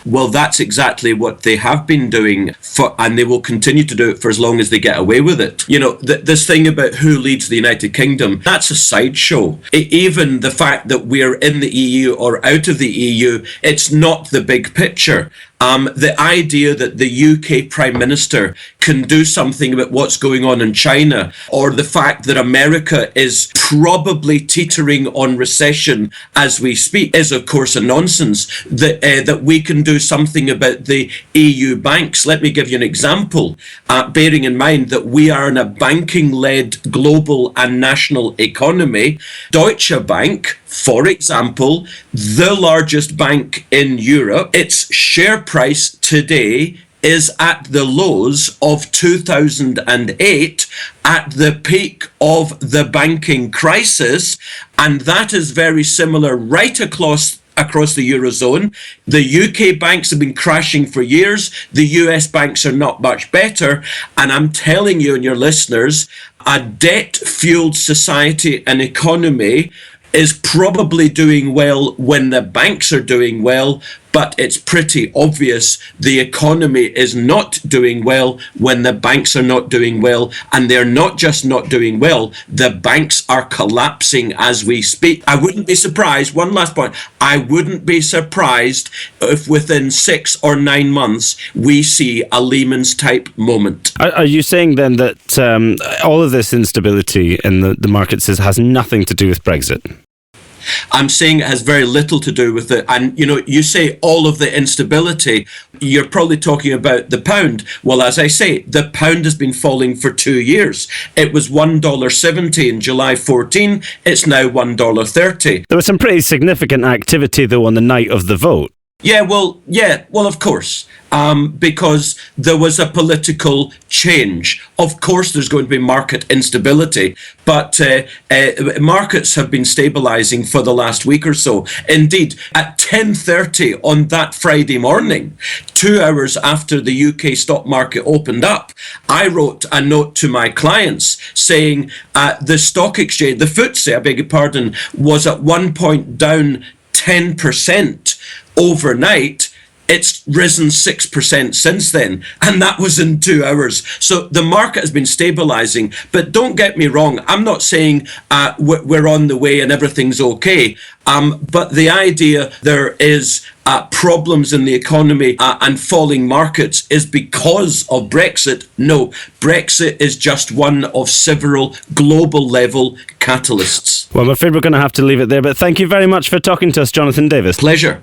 Well, that's exactly what they have been doing, and they will continue to do it for as long as they get away with it. You know, this thing about who leads the United Kingdom, that's a sideshow. Even the fact that we're in the EU or out of the EU, it's not the big picture. The idea that the UK Prime Minister can do something about what's going on in China, or the fact that America is probably teetering on recession as we speak, is of course a nonsense. That we can do something about the EU banks. Let me give you an example, bearing in mind that we are in a banking-led global and national economy. Deutsche Bank, for example, the largest bank in Europe, its share price today is at the lows of 2008, at the peak of the banking crisis, and that is very similar right across the Eurozone. The UK banks have been crashing for years. The US banks are not much better. And I'm telling you and your listeners, a debt-fueled society and economy is probably doing well when the banks are doing well, but it's pretty obvious the economy is not doing well when the banks are not doing well, and they're not just not doing well, the banks are collapsing as we speak. I wouldn't be surprised, one last point, I wouldn't be surprised if within 6 or 9 months we see a Lehman's type moment. Are you saying then that all of this instability in the markets has nothing to do with Brexit? I'm saying it has very little to do with it. And, you know, you say all of the instability, you're probably talking about the pound. Well, as I say, the pound has been falling for 2 years. It was $1.70 in July 14. It's now $1.30. There was some pretty significant activity, though, on the night of the vote. Yeah, well, of course, because there was a political change. Of course, there's going to be market instability, but markets have been stabilizing for the last week or so. Indeed, at 10:30 on that Friday morning, 2 hours after the UK stock market opened up, I wrote a note to my clients saying the stock exchange, the FTSE, I beg your pardon, was at one point down 10%. Overnight. It's risen 6% since then, and that was in 2 hours. So the market has been stabilizing, but don't get me wrong, I'm not saying we're on the way and everything's okay, but the idea there is problems in the economy and falling markets is because of Brexit. No, Brexit is just one of several global level catalysts. Well, I'm afraid we're going to have to leave it there, but thank you very much for talking to us, Jonathan Davis. Pleasure.